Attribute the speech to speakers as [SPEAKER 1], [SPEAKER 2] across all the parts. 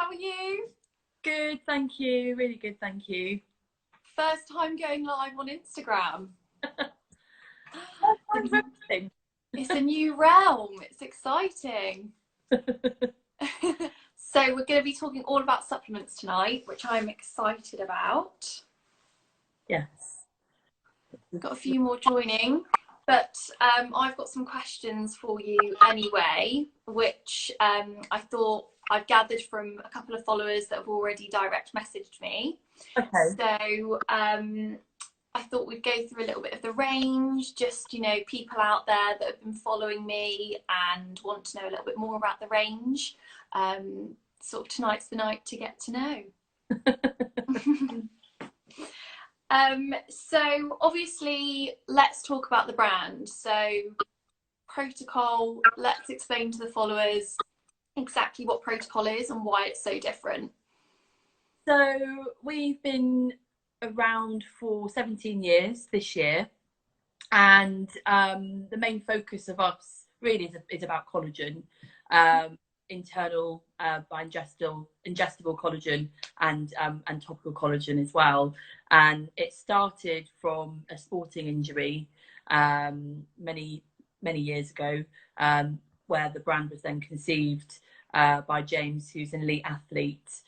[SPEAKER 1] How are you?
[SPEAKER 2] Good, thank you. Really good, thank you.
[SPEAKER 1] First time going live on Instagram.
[SPEAKER 2] I'm resting.
[SPEAKER 1] It's a new realm. It's exciting. So we're going to be talking all about supplements tonight, which I'm excited about.
[SPEAKER 2] Yes.
[SPEAKER 1] Got a few more joining, but I've got some questions for you anyway, which I thought I've gathered from a couple of followers that have already direct messaged me.
[SPEAKER 2] Okay.
[SPEAKER 1] So I thought we'd go through a little bit of the range, just, people out there that have been following me and want to know a little bit more about the range. Sort of tonight's the night to get to know. So obviously, let's talk about the brand. So Prot-ocol, let's explain to the followers exactly what Prot-ocol is and why it's so different.
[SPEAKER 2] So we've been around for 17 years this year, and the main focus of us really is about collagen, internal by ingestible collagen and topical collagen as well. And it started from a sporting injury many years ago, where the brand was then conceived by James, who's an elite athlete,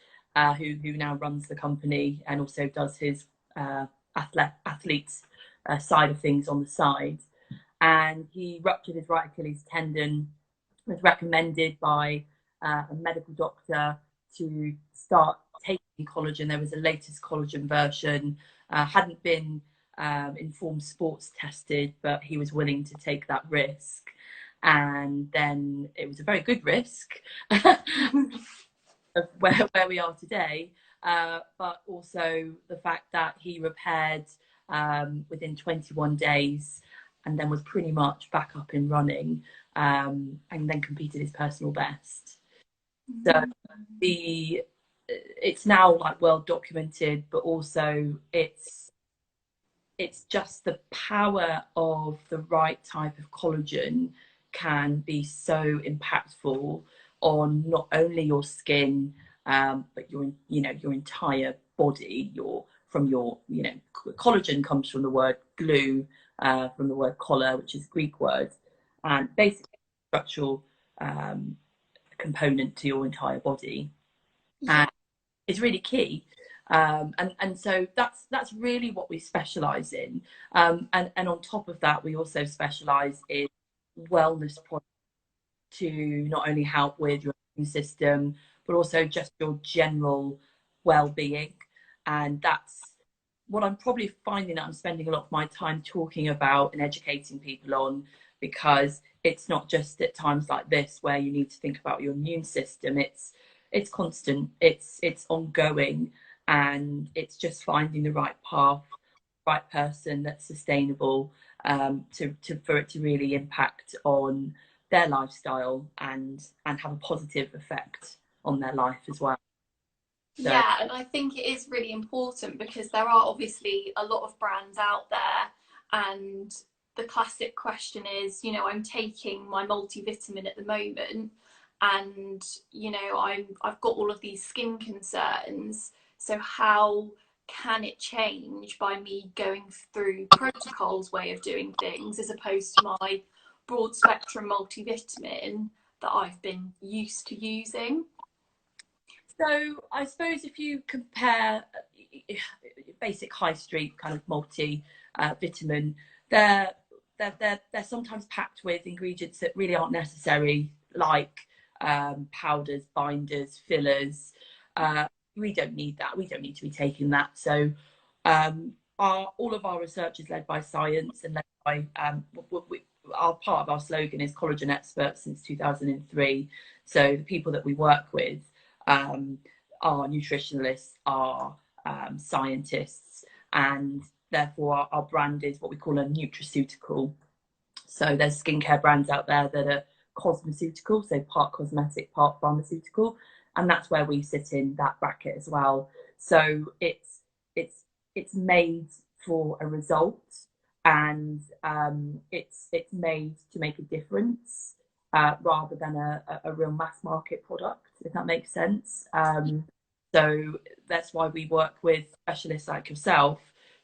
[SPEAKER 2] who now runs the company and also does his athletes side of things on the side. And he ruptured his right Achilles tendon, was recommended by a medical doctor to start taking collagen. There was a latest collagen version, hadn't been informed sports tested, but he was willing to take that risk. And then it was a very good risk of where we are today, but also the fact that he repaired within 21 days and then was pretty much back up and running, and then competed his personal best. So it's now like well documented, but also it's just the power of the right type of collagen can be so impactful on not only your skin, but your entire body. Collagen comes from the word glue, from the word collar, which is a Greek word, and basically structural component to your entire body.
[SPEAKER 1] Yeah.
[SPEAKER 2] And it's really key. And so that's really what we specialize in. And on top of that, we also specialize in wellness products to not only help with your immune system, but also just your general well-being. And that's what I'm probably finding that I'm spending a lot of my time talking about and educating people on, because it's not just at times like this where you need to think about your immune system. It's constant, it's ongoing, and it's just finding the right path, right person that's sustainable, for it to really impact on their lifestyle and have a positive effect on their life as well. So,
[SPEAKER 1] Yeah, and I think it is really important because there are obviously a lot of brands out there, and the classic question is, I'm taking my multivitamin at the moment, and I've got all of these skin concerns. So how can it change by me going through Prot-ocol's way of doing things as opposed to my broad spectrum multivitamin that I've been used to using?
[SPEAKER 2] so I suppose if you compare basic high street kind of multi vitamin, they're, they're sometimes packed with ingredients that really aren't necessary, like powders, binders, fillers. We don't need that. We don't need to be taking that. So all of our research is led by science and led by our part of our slogan is collagen experts since 2003. So the people that we work with are nutritionalists, are scientists, and therefore our brand is what we call a nutraceutical. So there's skincare brands out there that are cosmeceutical, so part cosmetic, part pharmaceutical, and that's where we sit in that bracket as well. So it's made for a result, and it's made to make a difference. rather than a real mass market product, if that makes sense. So that's why we work with specialists like yourself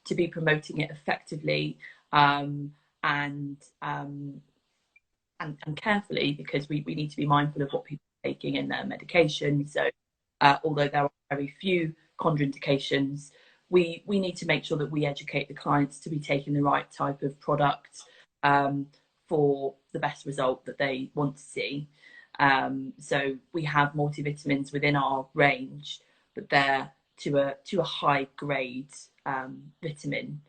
[SPEAKER 2] to be promoting it effectively, and carefully, because we need to be mindful of what people are taking in their medication. So although there are very few contraindications, we need to make sure that we educate the clients to be taking the right type of product for the best result that they want to see. So we have multivitamins within our range, but they're to a high grade vitamin.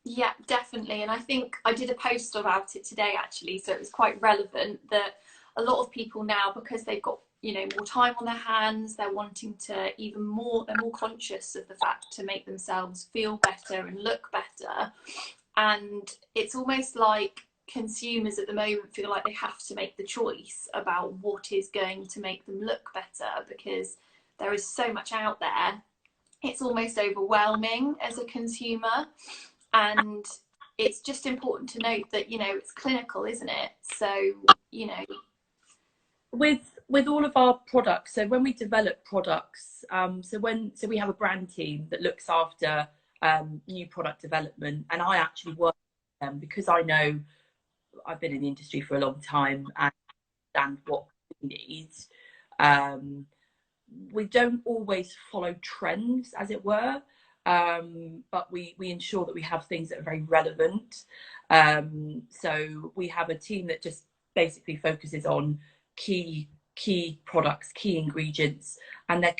[SPEAKER 1] Yeah, definitely. And I think I did a post about it today actually, so it was quite relevant that a lot of people now, because they've got, you know, more time on their hands, they're wanting to they're more conscious of the fact to make themselves feel better and look better. And it's almost like consumers at the moment feel like they have to make the choice about what is going to make them look better, because there is so much out there. It's almost overwhelming as a consumer. And it's just important to note that, you know, it's clinical, isn't it? So, you know,
[SPEAKER 2] with all of our products, so when we develop products, so we have a brand team that looks after new product development, and I actually work with them because I know I've been in the industry for a long time and understand what we need. We don't always follow trends, as it were, but we ensure that we have things that are very relevant. So we have a team that just basically focuses on key products, key ingredients, and they're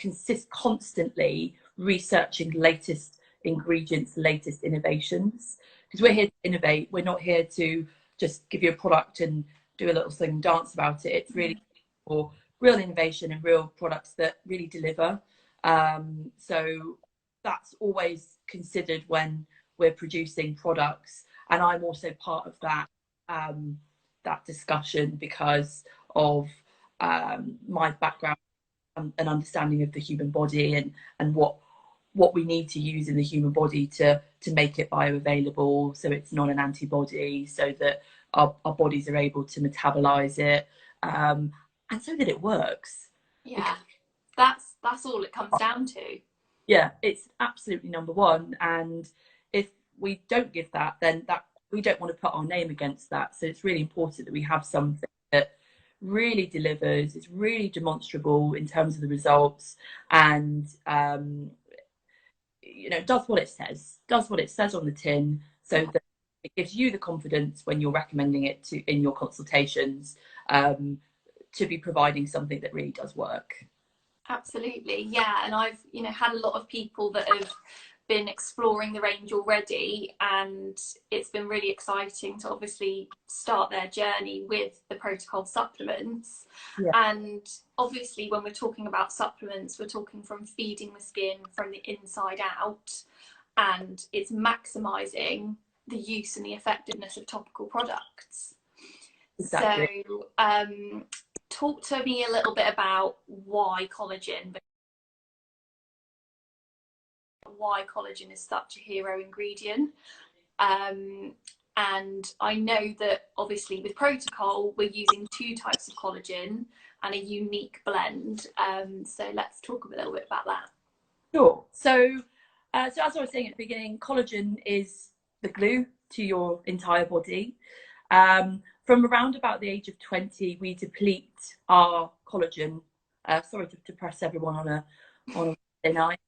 [SPEAKER 2] constantly researching latest ingredients, latest innovations. Because we're here to innovate. We're not here to just give you a product and do a little sing and dance about it. It's really for real innovation and real products that really deliver. So that's always considered when we're producing products, and I'm also part of that that discussion because of my background and understanding of the human body and what we need to use in the human body to make it bioavailable, so it's not an antibody, so that our bodies are able to metabolize it, and so that it works.
[SPEAKER 1] yeah, that's all it comes down to.
[SPEAKER 2] Yeah, it's absolutely number one. And if we don't give that, then that we don't want to put our name against that. So it's really important that we have something that really delivers, is really demonstrable in terms of the results, and you know, does what it says on the tin, so that it gives you the confidence when you're recommending it to in your consultations, to be providing something that really does work.
[SPEAKER 1] Absolutely, yeah. And I've, you know, had a lot of people that have been exploring the range already, and it's been really exciting to obviously start their journey with the Prot-ocol supplements.
[SPEAKER 2] Yeah.
[SPEAKER 1] And obviously when we're talking about supplements, we're talking from feeding the skin from the inside out, and it's maximizing the use and the effectiveness of topical products.
[SPEAKER 2] Exactly.
[SPEAKER 1] So talk to me a little bit about why collagen is such a hero ingredient. And I know that obviously with Prot-ocol we're using 2 types of collagen and a unique blend. So let's talk a little bit about that.
[SPEAKER 2] Sure. So as I was saying at the beginning, collagen is the glue to your entire body. From around about the age of 20, we deplete our collagen. Sorry to depress everyone on a Wednesday night.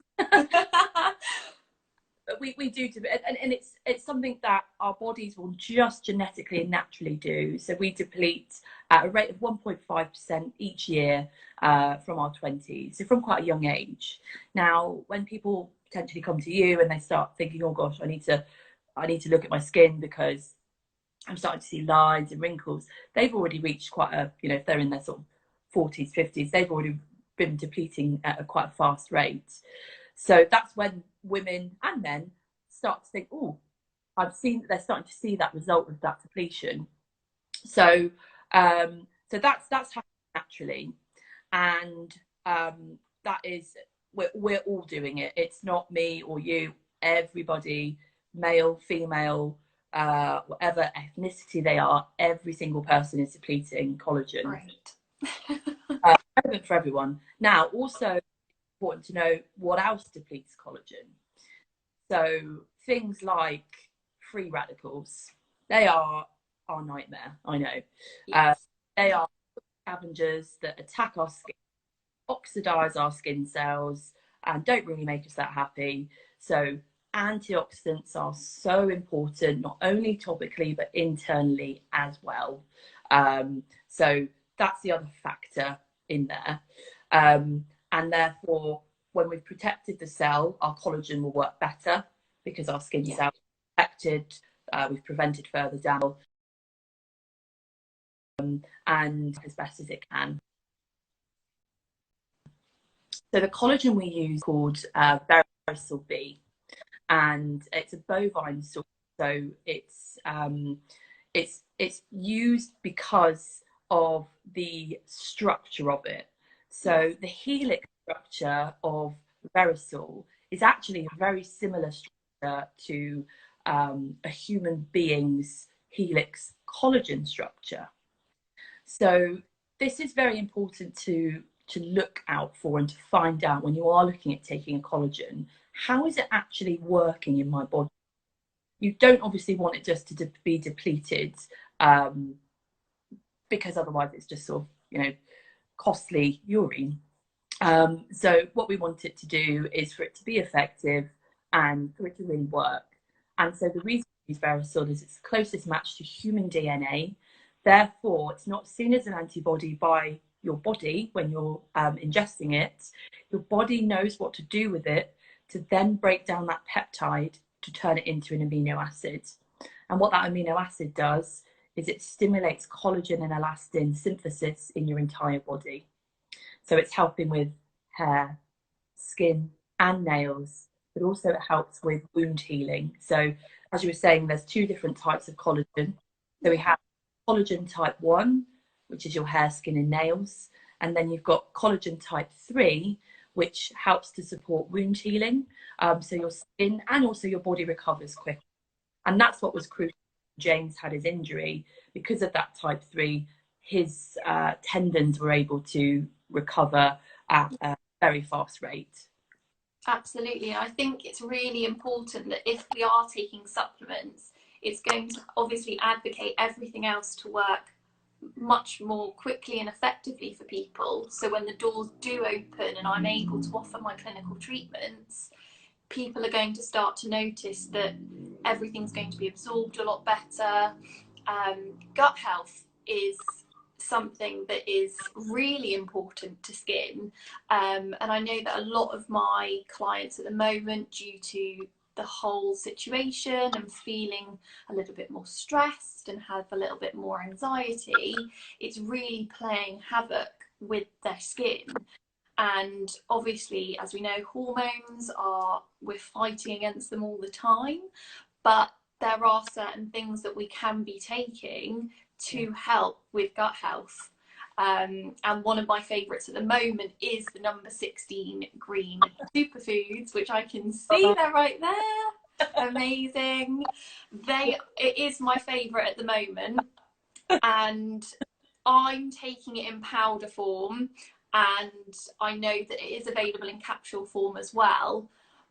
[SPEAKER 2] But we do, and it's something that our bodies will just genetically and naturally do. So we deplete at a rate of 1.5% each year from our 20s, so from quite a young age. Now, when people potentially come to you and they start thinking, oh gosh, I need to look at my skin because I'm starting to see lines and wrinkles, they've already reached quite a, you know, if they're in their sort of 40s, 50s, they've already been depleting at a quite a fast rate. So that's when women and men start to think, oh, they're starting to see that result of that depletion. So so that's happening naturally, and that is, we're all doing it. It's not me or you. Everybody, male, female, whatever ethnicity they are, every single person is depleting collagen.
[SPEAKER 1] Right.
[SPEAKER 2] Relevant for everyone. Now, also important to know what else depletes collagen. So things like free radicals, they are our nightmare, I know.
[SPEAKER 1] Yes.
[SPEAKER 2] They are scavengers that attack our skin, oxidize our skin cells, and don't really make us that happy. So antioxidants are so important, not only topically but internally as well. So that's the other factor in there. And therefore, when we've protected the cell, our collagen will work better because our skin cells are protected. We've prevented further damage, and as best as it can. So the collagen we use is called Verosil B, and it's a bovine source. So it's used because of the structure of it. So the helix structure of Verosil is actually a very similar structure to a human being's helix collagen structure. So this is very important to look out for and to find out when you are looking at taking a collagen. How is it actually working in my body? You don't obviously want it just to be depleted, because otherwise it's just sort of, costly urine. So what we want it to do is for it to be effective and for it to really work. And so the reason we use Verosil is it's the closest match to human DNA. Therefore, it's not seen as an antibody by your body when you're ingesting it. Your body knows what to do with it to then break down that peptide to turn it into an amino acid. And what that amino acid does is it stimulates collagen and elastin synthesis in your entire body. So it's helping with hair, skin, and nails, but also it helps with wound healing. So as you were saying, there's two different types of collagen. So we have collagen type 1, which is your hair, skin, and nails. And then you've got collagen type 3, which helps to support wound healing. So your skin and also your body recovers quicker. And that's what was crucial. James had his injury because of that type 3. His tendons were able to recover at a very fast rate.
[SPEAKER 1] Absolutely. I think it's really important that if we are taking supplements, it's going to obviously advocate everything else to work much more quickly and effectively for people. So when the doors do open and I'm able to offer my clinical treatments, people are going to start to notice that everything's going to be absorbed a lot better. Gut health is something that is really important to skin. And I know that a lot of my clients at the moment, due to the whole situation and feeling a little bit more stressed and have a little bit more anxiety, it's really playing havoc with their skin. And obviously, as we know, hormones we're fighting against them all the time, but there are certain things that we can be taking to help with gut health. And one of my favourites at the moment is the number 16 green superfoods, which I can see they're right there. Amazing. It is my favourite at the moment, and I'm taking it in powder form, and I know that it is available in capsule form as well.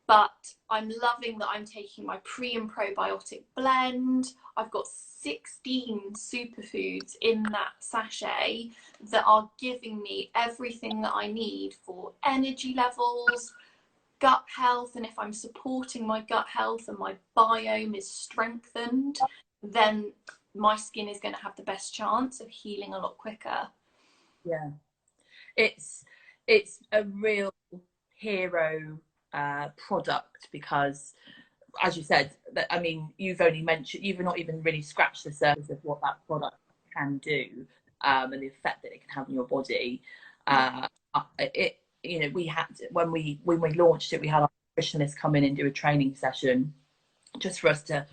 [SPEAKER 1] But I'm loving that I'm taking my pre and probiotic blend. I've got 16 superfoods in that sachet that are giving me everything that I need for energy levels, gut health. And if I'm supporting my gut health and my biome is strengthened, then my skin is going to have the best chance of healing a lot quicker.
[SPEAKER 2] Yeah, it's a real hero product because, as you said, I mean, you've not even really scratched the surface of what that product can do, and the effect that it can have on your body. We had when we launched it, we had our nutritionist come in and do a training session just for us to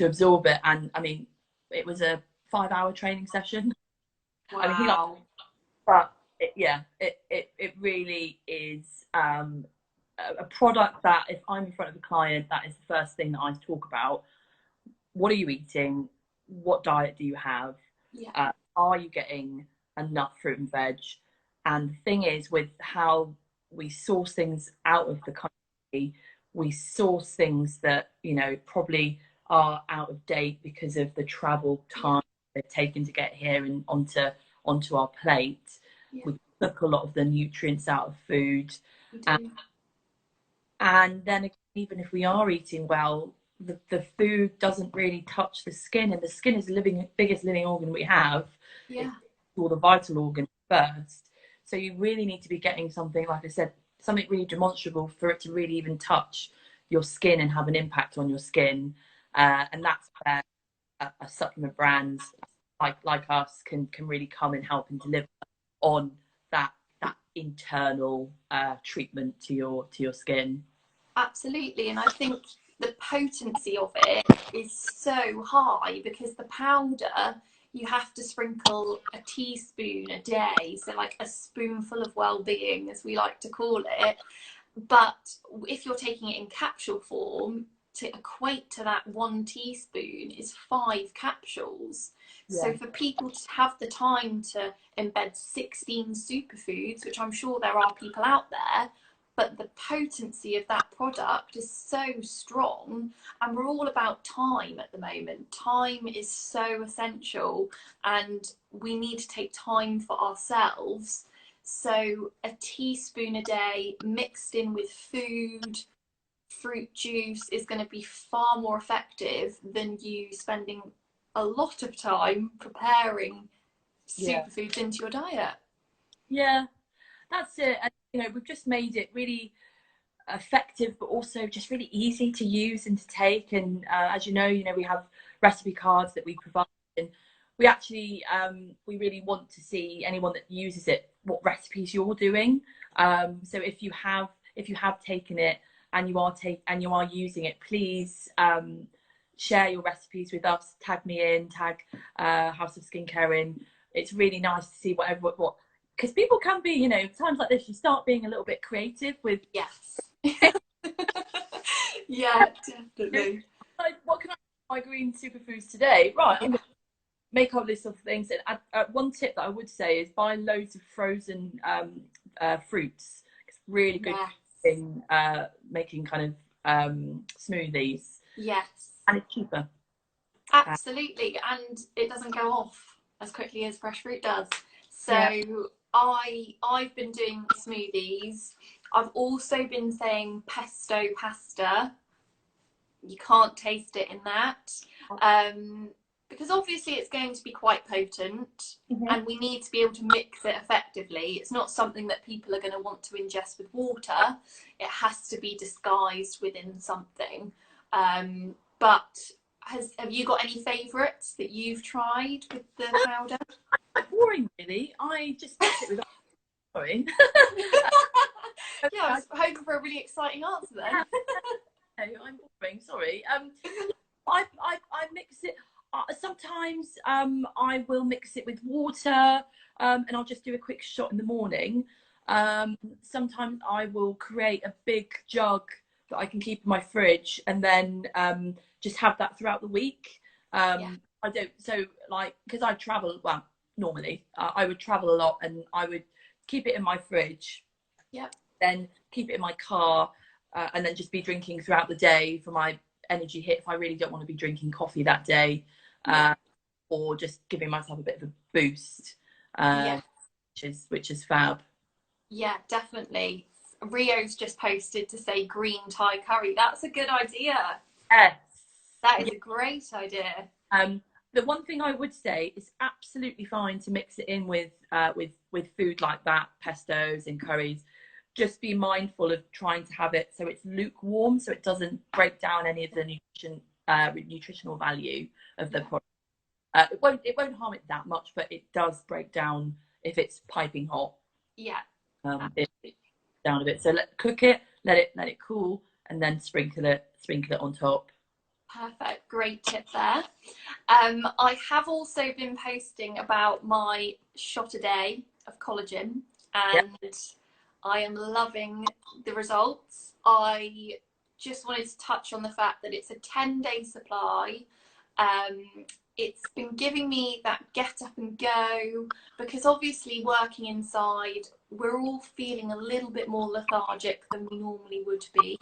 [SPEAKER 2] absorb it, and I mean, it was a 5-hour training session.
[SPEAKER 1] Wow.
[SPEAKER 2] I mean, but it really is a product that if I'm in front of a client, that is the first thing that I talk about. what are you eating? What diet do you have?
[SPEAKER 1] Yeah.
[SPEAKER 2] Are you getting enough fruit and veg? And the thing is, with how we source things out of the country, we source things that, you know, probably are out of date because of the travel
[SPEAKER 1] Yeah.
[SPEAKER 2] time they've taken to get here and onto our plate.
[SPEAKER 1] Yeah.
[SPEAKER 2] We cook a lot of the nutrients out of food.
[SPEAKER 1] We
[SPEAKER 2] And,
[SPEAKER 1] do.
[SPEAKER 2] and then even if we are eating well, the food doesn't really touch the skin, and the skin is the biggest living organ we have.
[SPEAKER 1] Yeah.
[SPEAKER 2] It's all the vital organ first. So you really need to be getting something, like I said, something really demonstrable for it to really even touch your skin and have an impact on your skin. And that's where a supplement brand like us can really come and help and deliver on that internal treatment to your skin.
[SPEAKER 1] Absolutely. And I think the potency of it is so high because the powder, you have to sprinkle a teaspoon a day. So, like a spoonful of well-being, as we like to call it. But if you're taking it in capsule form, to equate to that 1 teaspoon is 5 capsules.
[SPEAKER 2] Yeah.
[SPEAKER 1] So for people to have the time to embed 16 superfoods, which I'm sure there are people out there, but the potency of that product is so strong, and we're all about time at the moment. Time is so essential, and we need to take time for ourselves. So a teaspoon a day mixed in with food, fruit juice is going to be far more effective than you spending a lot of time preparing
[SPEAKER 2] Yeah.
[SPEAKER 1] superfoods into your diet.
[SPEAKER 2] Yeah, that's it. And you know, we've just made it really effective, but also just really easy to use and to take. And as you know, we have recipe cards that we provide, and we actually we really want to see anyone that uses it what recipes you're doing. So if you have taken it and you are using it, please share your recipes with us. Tag me in, tag House of Skincare in. It's really nice to see what because people can be, you know, times like this, you start being a little bit creative with.
[SPEAKER 1] Yes. Yeah, definitely.
[SPEAKER 2] Like, what can I do with my green superfoods today? Right, I'm going to make a list of things. And one tip that I would say is buy loads of frozen fruits. It's really good
[SPEAKER 1] Yes.
[SPEAKER 2] in making kind of smoothies.
[SPEAKER 1] Yes.
[SPEAKER 2] And it's cheaper.
[SPEAKER 1] Absolutely. And it doesn't go off as quickly as fresh fruit does. So
[SPEAKER 2] Yeah.
[SPEAKER 1] I've been doing smoothies. I've also been saying pesto pasta. You can't taste it in that. Because obviously it's going to be quite potent, and we need to be able to mix it effectively. It's not something that people are going to want to ingest with water. It has to be disguised within something. But have you got any favourites that you've tried with the powder?
[SPEAKER 2] Quite boring, really. I just mix it with. Sorry.
[SPEAKER 1] Yeah, I was hoping for a really exciting answer then.
[SPEAKER 2] I'm boring. Sorry. I mix it. Sometimes I will mix it with water, and I'll just do a quick shot in the morning. Sometimes I will create a big jug that I can keep in my fridge, and then just have that throughout the week.
[SPEAKER 1] Yeah.
[SPEAKER 2] I don't so like because I travel. Well, normally I would travel a lot, and I would keep it in my fridge.
[SPEAKER 1] Yep.
[SPEAKER 2] Then keep it in my car, and then just be drinking throughout the day for my energy hit if I really don't want to be drinking coffee that day, or just giving myself a bit of a boost,
[SPEAKER 1] Yeah.
[SPEAKER 2] which is fab.
[SPEAKER 1] Yeah, definitely. Rio's just posted to say green Thai curry. That's a good idea.
[SPEAKER 2] Yes.
[SPEAKER 1] That is a great idea.
[SPEAKER 2] The one thing I would say is absolutely fine to mix it in with food like that, pestos and curries. Just be mindful of trying to have it so it's lukewarm, so it doesn't break down any of the nutritional value of the product. It won't harm it that much, but it does break down if it's piping hot.
[SPEAKER 1] Yeah.
[SPEAKER 2] It down a bit. So cook it, let it cool, and then sprinkle it on top.
[SPEAKER 1] Perfect. Great tip there. I have also been posting about my shot a day of collagen,
[SPEAKER 2] Yep.
[SPEAKER 1] and I am loving the results. I just wanted to touch on the fact that it's a 10-day supply, It's been giving me that get up and go, because obviously working inside, we're all feeling a little bit more lethargic than we normally would be.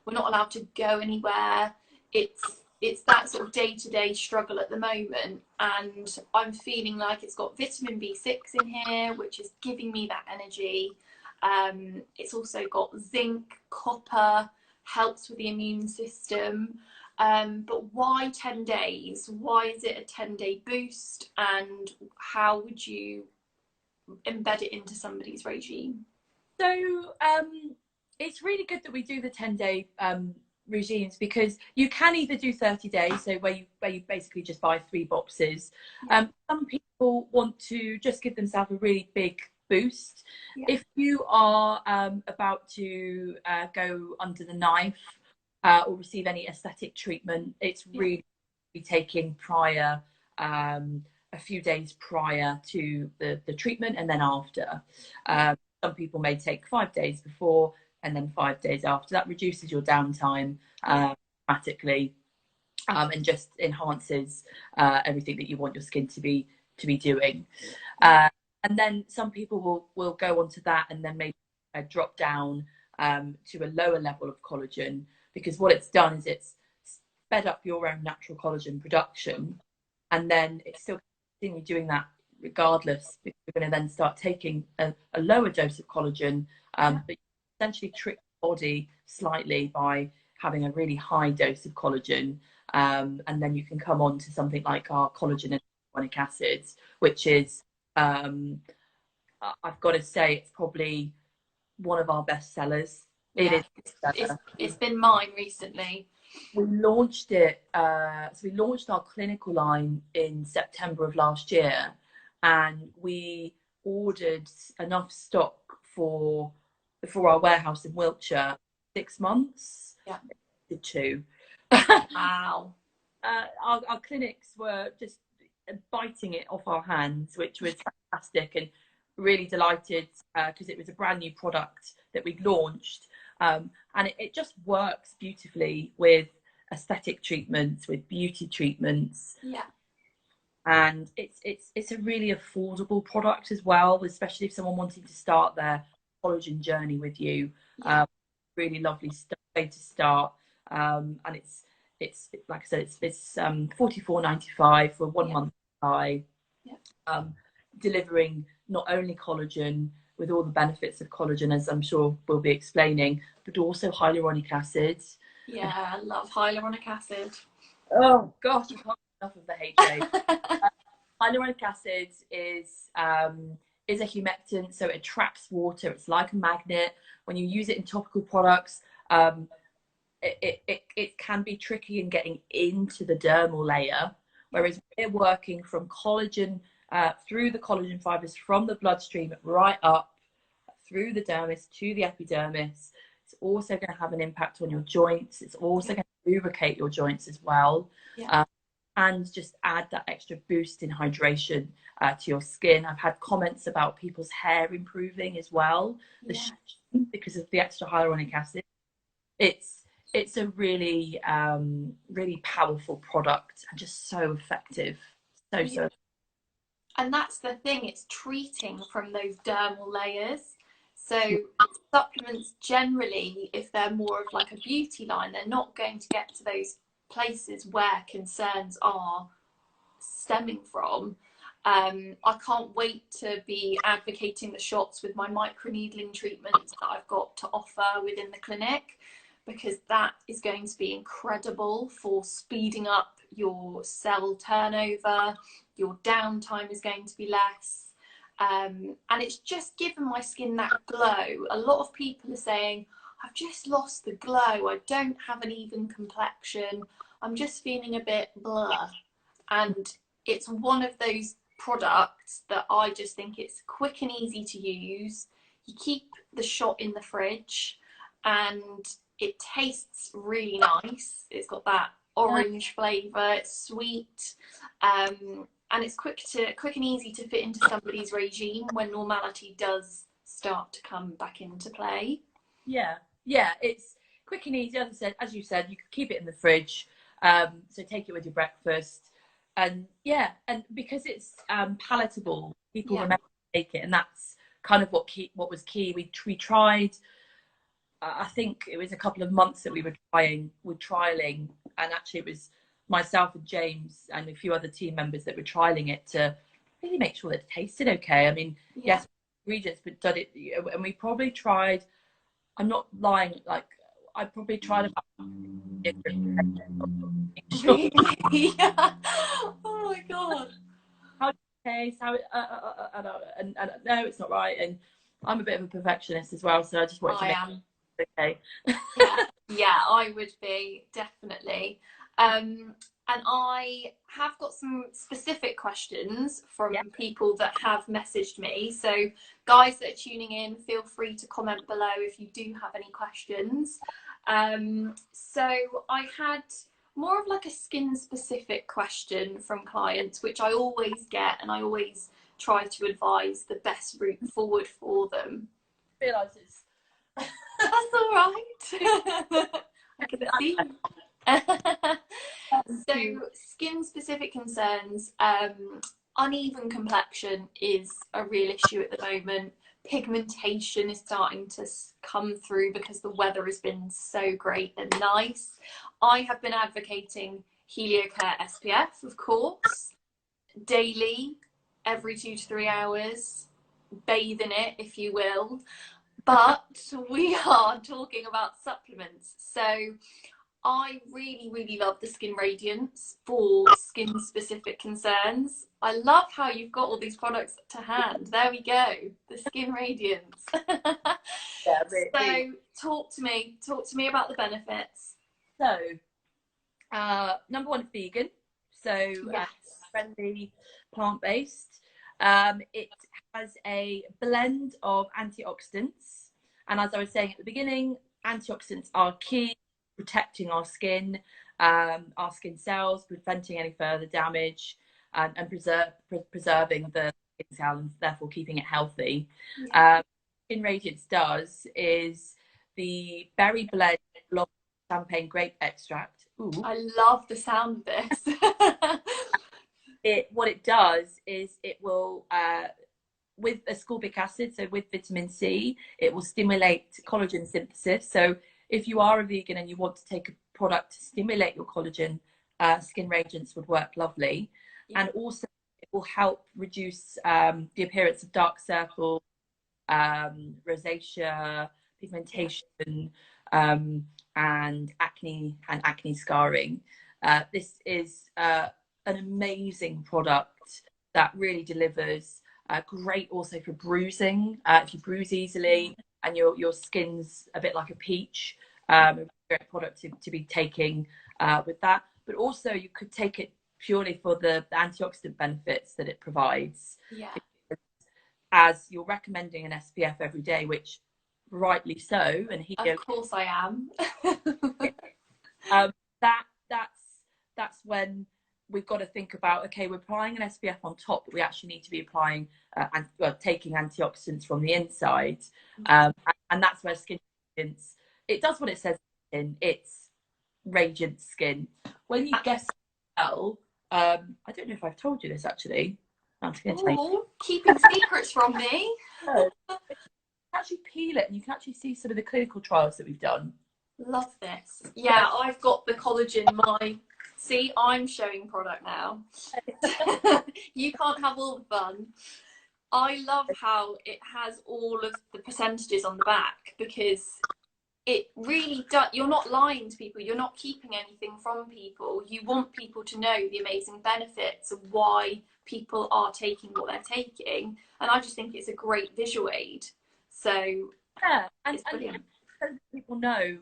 [SPEAKER 1] We're not allowed to go anywhere. It's that sort of day-to-day struggle at the moment, and I'm feeling like it's got vitamin B6 in here, which is giving me that energy. It's also got zinc, copper, helps with the immune system. But why 10 days? Why is it a 10-day boost? And how would you embed it into somebody's regime?
[SPEAKER 2] So it's really good that we do the 10-day regimes, because you can either do 30 days, so where you basically just buy 3 boxes. Some people want to just give themselves a really big boost. If you are about to go under the knife or receive any aesthetic treatment, it's really taking prior, a few days prior to the treatment, and then after. Some people may take 5 days before and then 5 days after. That reduces your downtime dramatically, and just enhances everything that you want your skin to be doing. And then some people will go onto that and then maybe drop down to a lower level of collagen, because what it's done is it's sped up your own natural collagen production, and then it's still continue doing that regardless, because you're going to then start taking a lower dose of collagen, but you essentially trick the body slightly by having a really high dose of collagen, and then you can come on to something like our collagen and hyaluronic acids, which is I've got to say, it's probably one of our best sellers.
[SPEAKER 1] It's been mine recently.
[SPEAKER 2] We launched it, so we launched our clinical line in September of last year, and we ordered enough stock for our warehouse in Wiltshire 6 months. Did 2.
[SPEAKER 1] Wow.
[SPEAKER 2] Our clinics were just biting it off our hands, which was fantastic, and really delighted because it was a brand new product that we'd launched, and it just works beautifully with aesthetic treatments, with beauty treatments. And it's a really affordable product as well, especially if someone wanting to start their collagen journey with you. Really lovely way to start, and it's like I said, it's $44.95 for a 1 month supply, delivering not only collagen with all the benefits of collagen, as I'm sure we'll be explaining, but also hyaluronic acid.
[SPEAKER 1] I love hyaluronic acid.
[SPEAKER 2] Oh gosh, I can't get enough of the HA. Hyaluronic acid is a humectant, so it traps water. It's like a magnet. When you use it in topical products, it can be tricky in getting into the dermal layer, whereas we're working from collagen, through the collagen fibers from the bloodstream right up through the dermis to the epidermis. It's also going to have an impact on your joints. It's also going to lubricate your joints as well, and just add that extra boost in hydration to your skin. I've had comments about people's hair improving as well, because of the extra hyaluronic acid. It's a really really powerful product, and just so effective. So
[SPEAKER 1] and that's the thing, it's treating from those dermal layers. So supplements generally, if they're more of like a beauty line, they're not going to get to those places where concerns are stemming from. I can't wait to be advocating the shots with my microneedling treatments that I've got to offer within the clinic, because that is going to be incredible for speeding up your cell turnover. Your downtime is going to be less. And it's just given my skin that glow. A lot of people are saying, I've just lost the glow. I don't have an even complexion. I'm just feeling a bit blah. And it's one of those products that I just think it's quick and easy to use. You keep the shot in the fridge and it tastes really nice. It's got that orange flavour, it's sweet, and it's quick and easy to fit into somebody's regime when normality does start to come back into play.
[SPEAKER 2] Yeah, it's quick and easy. As you said, you can keep it in the fridge. So take it with your breakfast. And yeah, and because it's palatable, people remember to take it, and that's kind of what was key. We tried. I think it was a couple of months that we were trialing, and actually it was myself and James and a few other team members that were trialing it to really make sure that it tasted okay. I mean, yes, ingredients, but done it, and we probably tried. I'm not lying. Like I probably tried about different.
[SPEAKER 1] Really? Yeah. Oh my god.
[SPEAKER 2] How it tastes? How it? And no, it's not right. And I'm a bit of a perfectionist as well, so I just wanted to make it okay.
[SPEAKER 1] Yeah, I would be, definitely. And I have got some specific questions from people that have messaged me. So guys that are tuning in, feel free to comment below if you do have any questions. So I had more of like a skin specific question from clients, which I always get, and I always try to advise the best route forward for them.
[SPEAKER 2] I realise it's
[SPEAKER 1] that's all right. I can see. So skin specific concerns, uneven complexion is a real issue at the moment. Pigmentation is starting to come through because the weather has been so great and nice. I have been advocating HelioCare SPF, of course, daily, every 2 to 3 hours. Bathe in it, if you will. But we are talking about supplements. So I really, really love the Skin Radiance for skin specific concerns. I love how you've got all these products to hand. There we go, the Skin Radiance. So talk to me about the benefits.
[SPEAKER 2] So number one, vegan. So friendly, plant-based. It has a blend of antioxidants, and as I was saying at the beginning, antioxidants are key protecting our skin cells, preventing any further damage, and preserving the skin cell, and therefore keeping it healthy. Skin Radiance does is the berry blend of champagne grape extract. Ooh.
[SPEAKER 1] I love the sound of this.
[SPEAKER 2] What it does is it will with ascorbic acid, so with vitamin C, it will stimulate collagen synthesis. So if you are a vegan and you want to take a product to stimulate your collagen, Skin Radiance would work lovely. And also it will help reduce the appearance of dark circles, rosacea, pigmentation, and acne scarring. This is an amazing product that really delivers. Great also for bruising. If you bruise easily and your skin's a bit like a peach, great product to be taking with that. But also you could take it purely for the antioxidant benefits that it provides. As you're recommending an SPF every day, which rightly so, and
[SPEAKER 1] of course I am.
[SPEAKER 2] That's when we've got to think about, okay, we're applying an SPF on top, but we actually need to be applying taking antioxidants from the inside, and that's where Skin Radiance, it does what it says in it's radiant skin. When you guess well, I don't know if I've told you this actually. I'm just going to tell you.
[SPEAKER 1] Keeping secrets from me.
[SPEAKER 2] You can actually peel it, and you can actually see some of the clinical trials that we've done.
[SPEAKER 1] Love this. Yeah, I've got the collagen. See, I'm showing product now. You can't have all the fun. I love how it has all of the percentages on the back, because it really does. You're not lying to people. You're not keeping anything from people. You want people to know the amazing benefits of why people are taking what they're taking. And I just think it's a great visual aid. So
[SPEAKER 2] and brilliant. People know,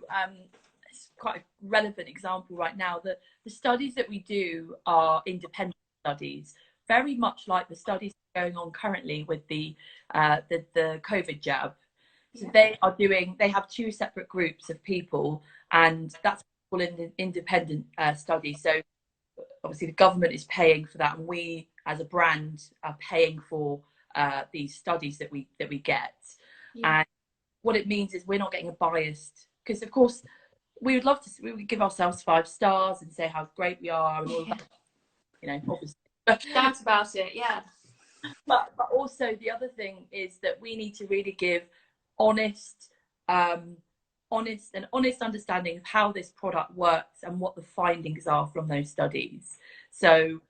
[SPEAKER 2] it's quite a relevant example right now, that the studies that we do are independent studies, very much like the studies going on currently with the COVID jab. So they have two separate groups of people, and that's all in the independent study. So obviously the government is paying for that, and we as a brand are paying for these studies that we get. And what it means is we're not getting a biased, because of course we would love to, we would give ourselves 5 stars and say how great we are and all of that, you know, obviously.
[SPEAKER 1] Shout about it, yeah.
[SPEAKER 2] But also the other thing is that we need to really give honest, honest understanding of how this product works and what the findings are from those studies. So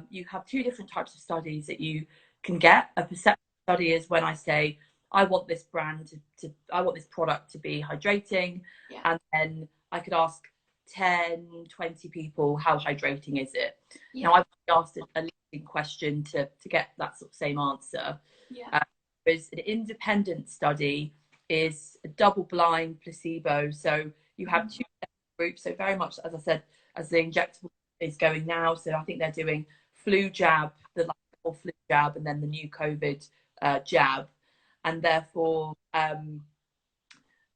[SPEAKER 2] you have 2 different types of studies that you can get. A perception study is when I say I want this brand I want this product to be hydrating,
[SPEAKER 1] Yeah.
[SPEAKER 2] and then I could ask 10, 20 people, how hydrating is it?
[SPEAKER 1] Yeah.
[SPEAKER 2] Now I've asked a leading question to get that sort of same answer.
[SPEAKER 1] Yeah.
[SPEAKER 2] Whereas an independent study is a double-blind placebo. So you have 2 groups. So very much, as I said, as the injectable is going now. So I think they're doing flu jab, the flu jab, and then the new COVID jab. And therefore,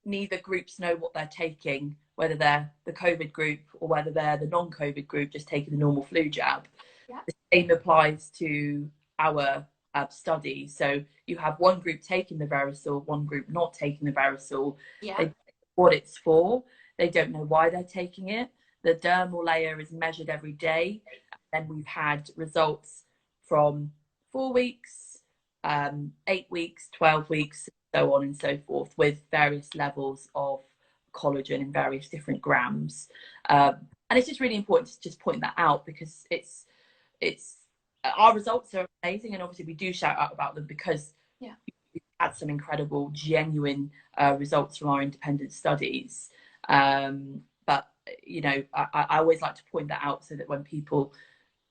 [SPEAKER 2] neither groups know what they're taking, whether they're the COVID group or whether they're the non-COVID group just taking the normal flu jab.
[SPEAKER 1] Yeah.
[SPEAKER 2] The same applies to our study. So you have one group taking the Verisol, one group not taking the Verisol.
[SPEAKER 1] Yeah.
[SPEAKER 2] They don't know what it's for. They don't know why they're taking it. The dermal layer is measured every day. And then we've had results from 4 weeks, 8 weeks, 12 weeks, so on and so forth, with various levels of collagen in various different grams. And it's just really important to just point that out, because it's our results are amazing, and obviously we do shout out about them because we've had some incredible, genuine results from our independent studies. But you know, I always like to point that out so that when people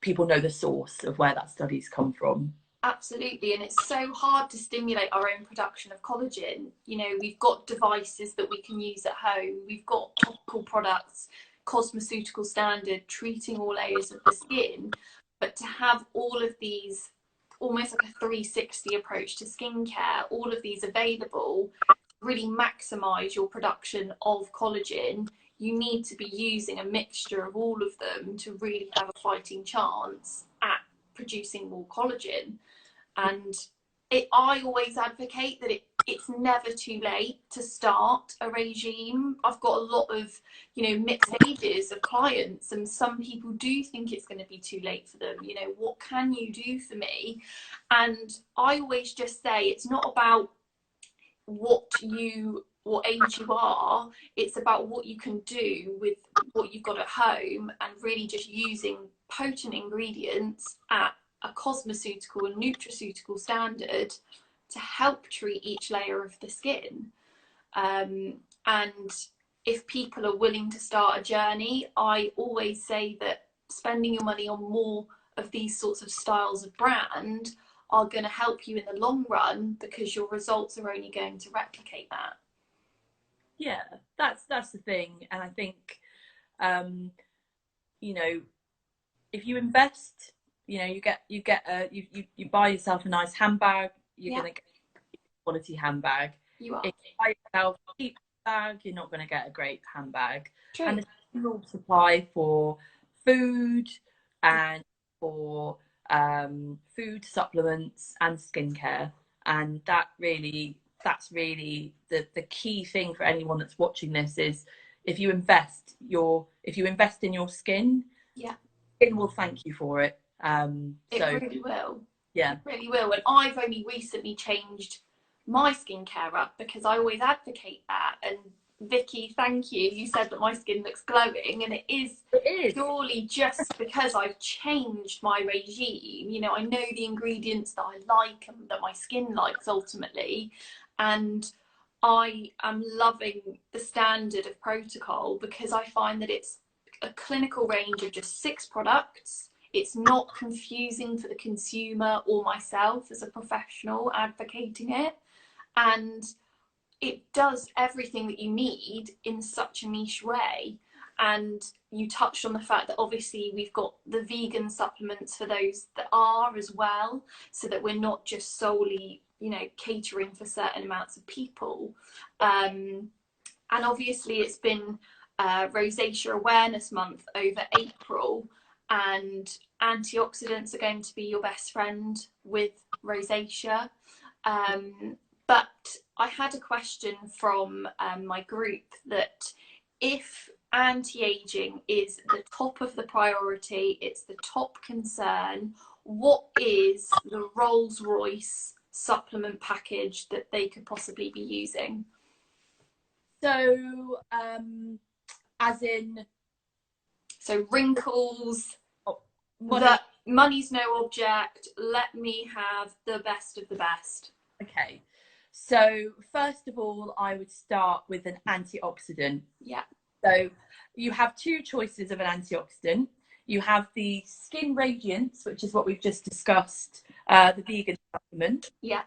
[SPEAKER 2] know the source of where that study's come from.
[SPEAKER 1] Absolutely, and it's so hard to stimulate our own production of collagen. You know, we've got devices that we can use at home, we've got topical products, cosmeceutical standard, treating all layers of the skin, but to have all of these, almost like a 360 approach to skincare, all of these available, really maximize your production of collagen, you need to be using a mixture of all of them to really have a fighting chance at producing more collagen. And I always advocate that it's never too late to start a regime. I've got a lot of, you know, mixed ages of clients, and some people do think it's going to be too late for them. You know, what can you do for me? And I always just say it's not about what age you are, it's about what you can do with what you've got at home, and really just using potent ingredients at a cosmeceutical and nutraceutical standard to help treat each layer of the skin. And if people are willing to start a journey, I always say that spending your money on more of these sorts of styles of brand are going to help you in the long run, because your results are only going to replicate that.
[SPEAKER 2] Yeah, that's the thing. And I think, you know, if you invest, you know, you buy yourself a nice handbag, you're going to get a quality handbag.
[SPEAKER 1] You are.
[SPEAKER 2] If you buy yourself a cheap bag, you're not going to get a great handbag.
[SPEAKER 1] True.
[SPEAKER 2] And the same supply for food and for food supplements and skincare. And that's really the key thing for anyone that's watching this is, if you invest in your skin, skin will thank you for it.
[SPEAKER 1] It really will.
[SPEAKER 2] Yeah,
[SPEAKER 1] it really will. And I've only recently changed my skincare up, because I always advocate that. And Vicky, thank you. You said that my skin looks glowing, and it is purely just because I've changed my regime. You know, I know the ingredients that I like and that my skin likes ultimately, and I am loving the standard of Prot-ocol, because I find that it's a clinical range of just 6 products. It's not confusing for the consumer or myself as a professional advocating it. And it does everything that you need in such a niche way. And you touched on the fact that obviously we've got the vegan supplements for those that are as well, so that we're not just solely, you know, catering for certain amounts of people. And obviously it's been Rosacea Awareness Month over April, and antioxidants are going to be your best friend with rosacea. But I had a question from my group that if anti-aging is the top of the priority, it's the top concern, what is the Rolls-Royce supplement package that they could possibly be using?
[SPEAKER 2] So, as in,
[SPEAKER 1] so wrinkles,
[SPEAKER 2] oh, money.
[SPEAKER 1] that money's no object, let me have the best of the best.
[SPEAKER 2] Okay. So first of all, I would start with an antioxidant.
[SPEAKER 1] Yeah.
[SPEAKER 2] So you have two choices of an antioxidant. You have the Skin Radiance, which is what we've just discussed, the vegan supplement.
[SPEAKER 1] Yeah.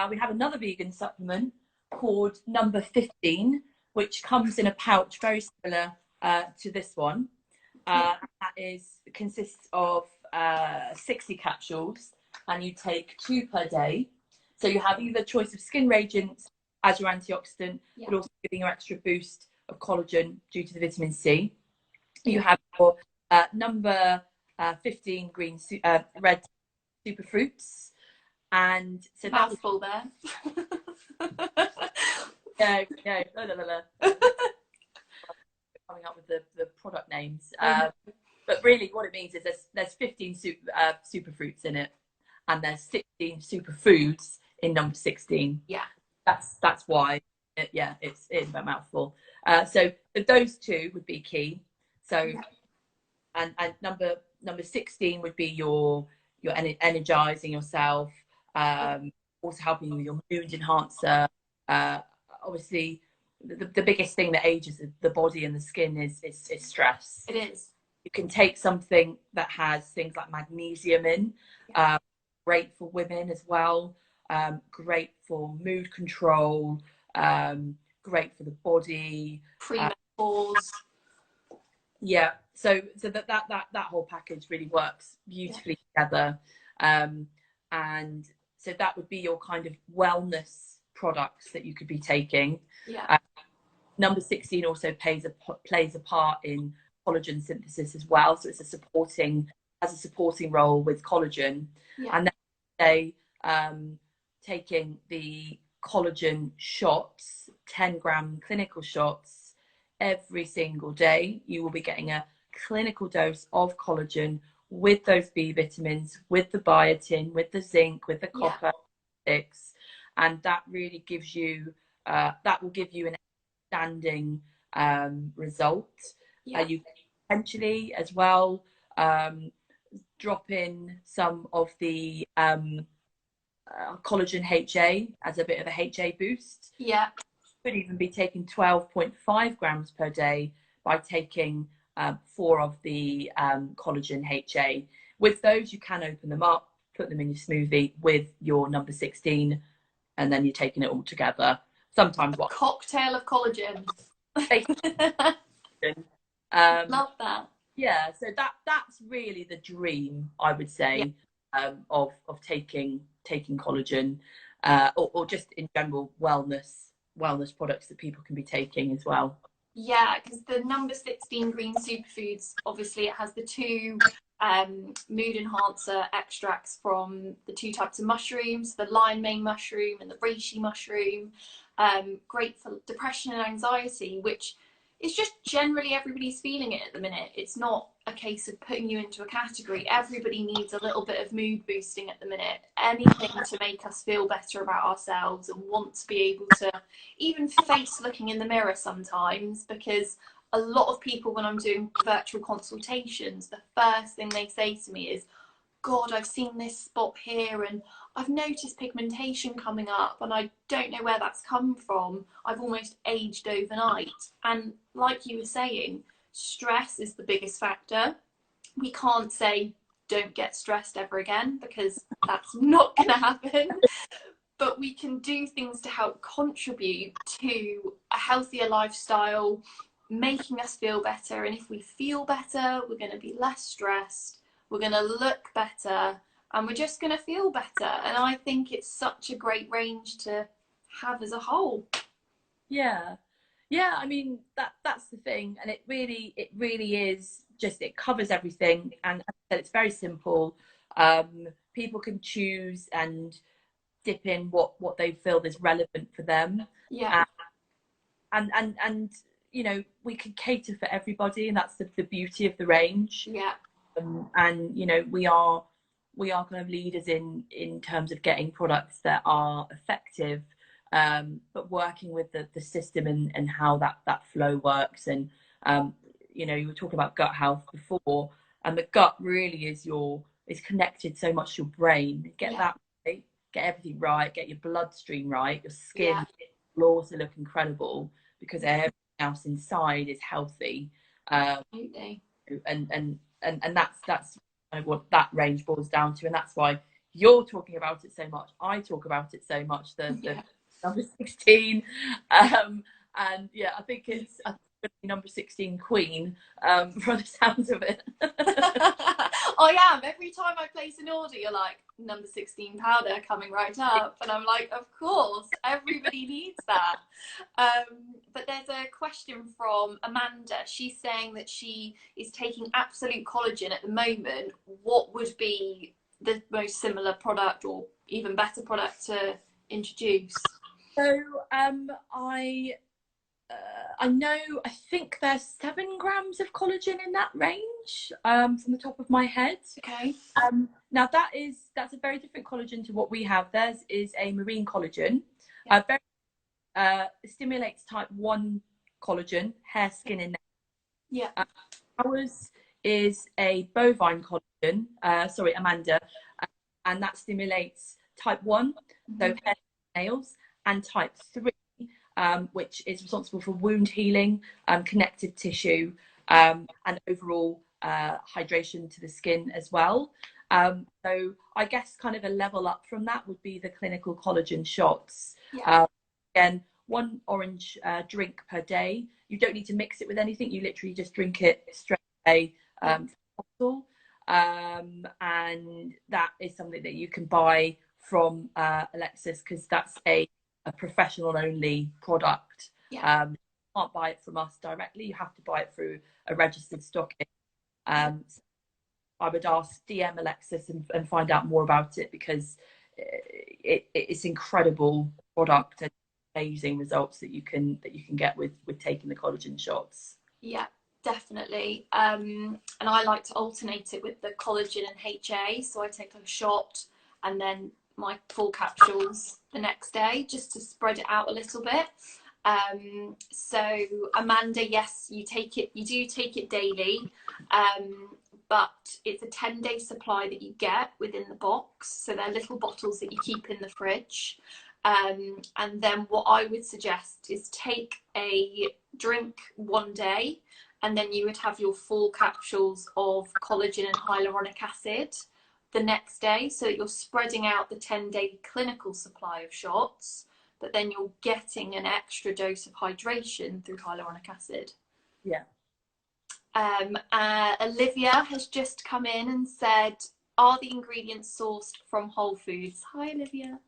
[SPEAKER 2] We have another vegan supplement called number 15, which comes in a pouch very similar to this one. That consists of 60 capsules, and you take 2 per day. So you have either choice of Skin Radiance as your antioxidant,
[SPEAKER 1] yeah.
[SPEAKER 2] but also giving you extra boost of collagen due to the vitamin C. You have your number 15 red superfruits, and so
[SPEAKER 1] mouthful there.
[SPEAKER 2] No, coming up with the product names. But really what it means is there's 15 superfruits in it, and there's 16 superfoods in number 16.
[SPEAKER 1] Yeah.
[SPEAKER 2] That's why it's a mouthful. So those two would be key. So yeah. and number 16 would be your energizing yourself, also helping you with your mood enhancer. Obviously the biggest thing that ages the body and the skin is stress.
[SPEAKER 1] It is.
[SPEAKER 2] You can take something that has things like magnesium in, great for women as well, great for mood control, great for the body.
[SPEAKER 1] Pre-menopause.
[SPEAKER 2] Yeah, so that whole package really works beautifully together. And so that would be your kind of wellness products that you could be taking.
[SPEAKER 1] Yeah.
[SPEAKER 2] Number 16 also plays a part in collagen synthesis as well, so it's a supporting role with collagen.
[SPEAKER 1] Yeah.
[SPEAKER 2] And then they taking the collagen shots, 10-gram clinical shots every single day. You will be getting a clinical dose of collagen with those B vitamins, with the biotin, with the zinc, with the copper, and that really gives you that will give you an outstanding result. You potentially as well drop in some of the collagen HA as a bit of a HA boost.
[SPEAKER 1] Yeah.
[SPEAKER 2] Could even be taking 12.5 grams per day by taking 4 of the collagen HA. With those, you can open them up, put them in your smoothie with your number 16, and then you're taking it all together. Sometimes
[SPEAKER 1] a cocktail of collagen. Love that.
[SPEAKER 2] Yeah, so that's really the dream, I would say, of taking collagen, or just in general wellness products that people can be taking as well.
[SPEAKER 1] Yeah, because the number 16 green superfoods, obviously it has the 2 mood enhancer extracts from the 2 types of mushrooms, the lime mane mushroom and the reishi mushroom. Great for depression and anxiety, which is just generally everybody's feeling it at the minute. It's not a case of putting you into a category. Everybody needs a little bit of mood boosting at the minute. Anything to make us feel better about ourselves and want to be able to even face looking in the mirror sometimes, because a lot of people, when I'm doing virtual consultations, the first thing they say to me is, God, I've seen this spot here and I've noticed pigmentation coming up and I don't know where that's come from. I've almost aged overnight. And like you were saying, stress is the biggest factor. We can't say don't get stressed ever again, because that's not going to happen. But we can do things to help contribute to a healthier lifestyle, making us feel better. And if we feel better, we're going to be less stressed. We're going to look better, and we're just going to feel better. And I think it's such a great range to have as a whole.
[SPEAKER 2] Yeah, I mean that's the thing, and it really is just, it covers everything, and as I said, it's very simple. People can choose and dip in what they feel is relevant for them.
[SPEAKER 1] Yeah.
[SPEAKER 2] And you know, we can cater for everybody, and that's the beauty of the range.
[SPEAKER 1] Yeah.
[SPEAKER 2] And you know, we are kind of leaders in terms of getting products that are effective, but working with the system and how that flow works. And you know, you were talking about gut health before, and the gut really is connected so much to your brain. Get that right, get everything right, get your bloodstream right, your skin will also look incredible because everything else inside is healthy.
[SPEAKER 1] Absolutely.
[SPEAKER 2] And that's kind of what that range boils down to, and that's why you're talking about it so much. I talk about it so much. The number 16, and yeah, I think it's number 16 queen, from the sounds of it.
[SPEAKER 1] I am. Every time I place an order, you're like, number 16 powder coming right up. And I'm like, of course, everybody needs that. But there's a question from Amanda. She's saying that she is taking Absolute Collagen at the moment. What would be the most similar product or even better product to introduce?
[SPEAKER 2] So I know, I think there's 7 grams of collagen in that range, from the top of my head.
[SPEAKER 1] Okay.
[SPEAKER 2] Now that's a very different collagen to what we have. Theirs is a marine collagen. Stimulates type 1 collagen, hair, skin, and
[SPEAKER 1] nails. Yeah.
[SPEAKER 2] Ours is a bovine collagen. Sorry, Amanda, and that stimulates type 1, so hair, nails, and type 3. Which is responsible for wound healing, connective tissue, and overall hydration to the skin as well. So I guess kind of a level up from that would be the clinical collagen shots. Again, 1 orange drink per day. You don't need to mix it with anything. You literally just drink it straight away from the bottle. And that is something that you can buy from Alexis, because that's a professional only product. You can't buy it from us directly. You have to buy it through a registered stockist. So I would ask DM Alexis and find out more about it, because it's incredible product and amazing results that you can get with taking the collagen shots.
[SPEAKER 1] Yeah, definitely. And I like to alternate it with the collagen and HA. So I take a shot and then my full capsules the next day, just to spread it out a little bit. So Amanda, yes, you do take it daily, but it's a 10-day supply that you get within the box. So they're little bottles that you keep in the fridge. And then what I would suggest is take a drink one day, and then you would have your full capsules of collagen and hyaluronic acid the next day, so that you're spreading out the 10-day clinical supply of shots, but then you're getting an extra dose of hydration through hyaluronic acid. Olivia has just come in and said, are the ingredients sourced from Whole Foods? Hi, Olivia.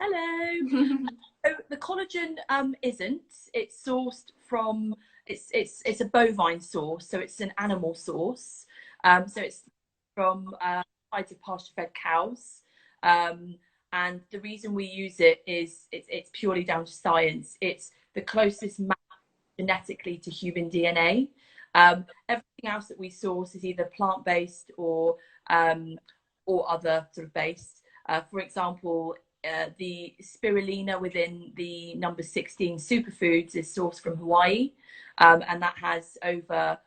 [SPEAKER 2] Hello. So the collagen isn't. It's sourced from, it's a bovine source, so it's an animal source. So it's from pasture-fed cows, and the reason we use it is it's purely down to science. It's the closest match genetically to human DNA. Everything else that we source is either plant-based or other sort of based. For example, the spirulina within the number 16 superfoods is sourced from Hawaii, and that has over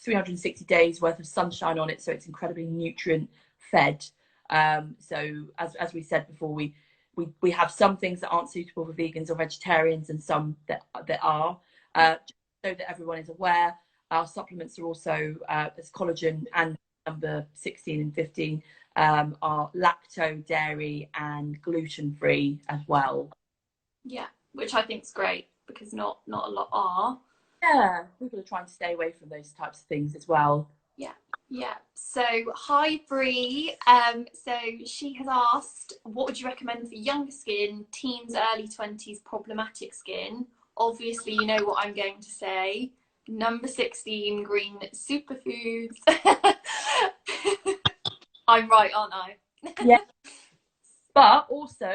[SPEAKER 2] 360 days worth of sunshine on it, so it's incredibly nutrient fed. So as we said before, we have some things that aren't suitable for vegans or vegetarians, and some that are. So that everyone is aware, our supplements are also as collagen and number 16 and 15 are lacto, dairy, and gluten free as well.
[SPEAKER 1] Yeah, which I think is great, because not a lot are.
[SPEAKER 2] Yeah, people are trying to stay away from those types of things as well.
[SPEAKER 1] Yeah. So hi Bree. So she has asked, what would you recommend for younger skin, teens, early 20s, problematic skin? Obviously, you know what I'm going to say. Number 16 green superfoods. I'm right, aren't I?
[SPEAKER 2] Yeah. But also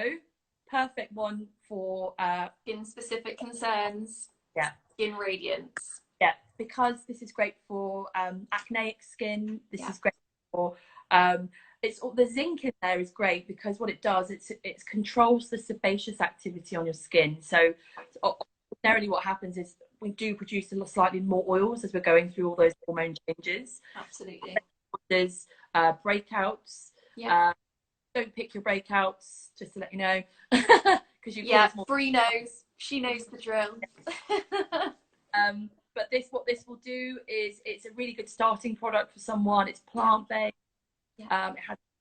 [SPEAKER 2] perfect one for
[SPEAKER 1] skin specific concerns.
[SPEAKER 2] Yeah.
[SPEAKER 1] skin radiance.
[SPEAKER 2] Yeah, because this is great for acneic skin. This is great for it's the zinc in there is great because what it does, it controls the sebaceous activity on your skin. So ordinarily what happens is we do produce slightly more oils as we're going through all those hormone changes.
[SPEAKER 1] Absolutely.
[SPEAKER 2] There's breakouts. Don't pick your breakouts, just to let you know, because
[SPEAKER 1] Bree knows. She knows the drill.
[SPEAKER 2] But what this will do is it's a really good starting product for someone. It's plant-based. It has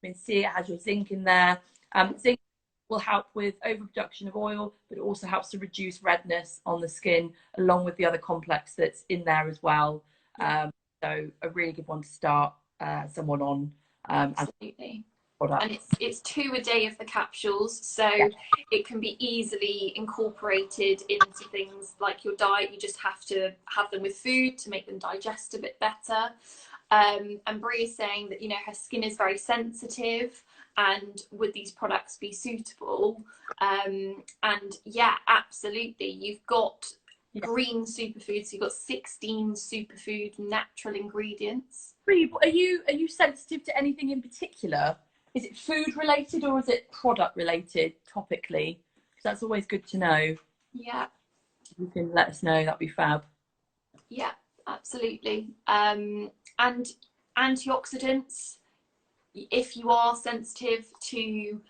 [SPEAKER 2] vitamin C. It has your zinc in there. Zinc will help with overproduction of oil, but it also helps to reduce redness on the skin, along with the other complex that's in there as well. So a really good one to start someone on.
[SPEAKER 1] Absolutely. And it's 2 a day of the capsules, so it can be easily incorporated into things like your diet. You just have to have them with food to make them digest a bit better. And Brie is saying that, you know, her skin is very sensitive, and would these products be suitable? And yeah, absolutely. You've got green superfoods. You've got 16 superfood natural ingredients.
[SPEAKER 2] Brie, are you sensitive to anything in particular? Is it food related or is it product related topically? Because that's always good to know.
[SPEAKER 1] Yeah.
[SPEAKER 2] You can let us know, that'd be fab.
[SPEAKER 1] Yeah, absolutely. And antioxidants, if you are sensitive to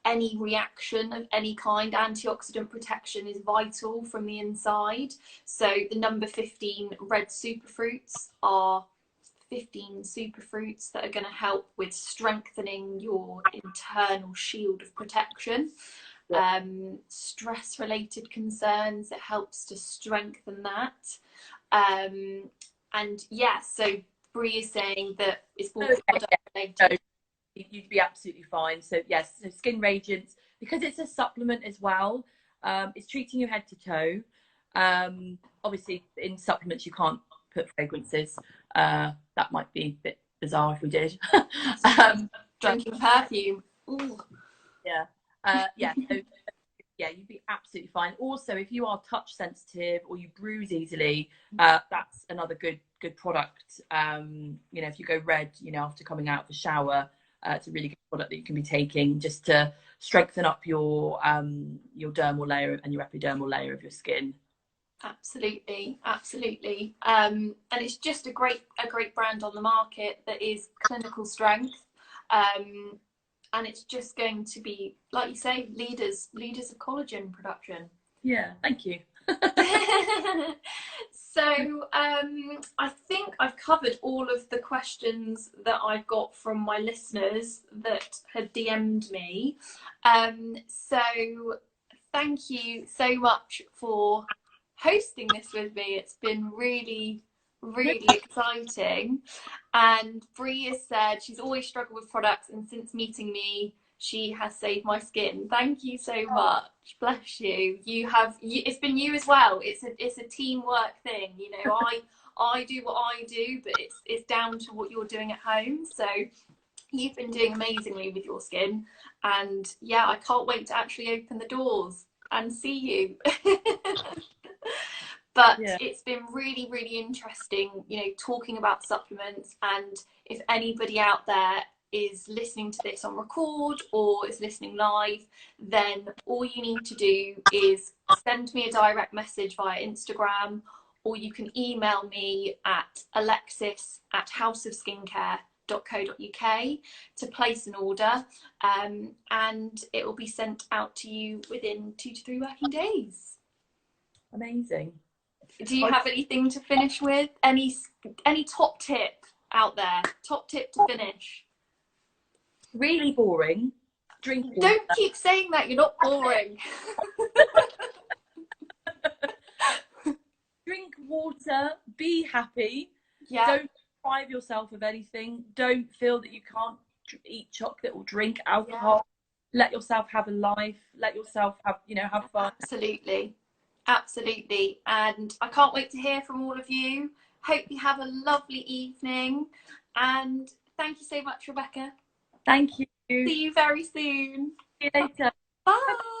[SPEAKER 1] any reaction of any kind, antioxidant protection is vital from the inside. So the number 15 red superfruits are 15 superfruits that are going to help with strengthening your internal shield of protection. Stress related concerns, it helps to strengthen that. And so Brie is saying that it's all product related.
[SPEAKER 2] You'd be absolutely fine. So yes, so Skin Radiance, because it's a supplement as well, it's treating you head to toe. Obviously in supplements you can't put fragrances. That might be a bit bizarre if we did.
[SPEAKER 1] Drinking perfume. Ooh.
[SPEAKER 2] So you'd be absolutely fine. Also, if you are touch sensitive or you bruise easily, that's another good product. You know, if you go red, you know, after coming out of the shower, it's a really good product that you can be taking just to strengthen up your dermal layer and your epidermal layer of your skin.
[SPEAKER 1] Absolutely. And it's just a great brand on the market that is clinical strength. And it's just going to be, like you say, leaders of collagen production.
[SPEAKER 2] Yeah, thank you.
[SPEAKER 1] So I think I've covered all of the questions that I've got from my listeners that had DM'd me. So thank you so much for hosting this with me. It's been really exciting. And Brie has said she's always struggled with products, and since meeting me she has saved my skin. Thank you so much. Bless you. It's been you as well. It's a teamwork thing, you know. I do what I do, but it's down to what you're doing at home. So you've been doing amazingly with your skin, and yeah, I can't wait to actually open the doors and see you. But it's been really interesting, you know, talking about supplements. And if anybody out there is listening to this on record or is listening live, then all you need to do is send me a direct message via Instagram, or you can email me at alexis@houseofskincare.co.uk to place an order, and it will be sent out to you within 2 to 3 working days.
[SPEAKER 2] Amazing.
[SPEAKER 1] Do you have anything to finish with? Any top tip out there? Top tip to finish?
[SPEAKER 2] Really boring. Drink water.
[SPEAKER 1] Don't keep saying that. You're not boring.
[SPEAKER 2] Drink water. Be happy.
[SPEAKER 1] Yeah.
[SPEAKER 2] Don't deprive yourself of anything. Don't feel that you can't eat chocolate or drink alcohol. Yeah. Let yourself have a life. Let yourself have fun.
[SPEAKER 1] Absolutely. And I can't wait to hear from all of you. Hope you have a lovely evening. And thank you so much, Rebecca.
[SPEAKER 2] Thank you.
[SPEAKER 1] See you very soon.
[SPEAKER 2] See you later.
[SPEAKER 1] Bye.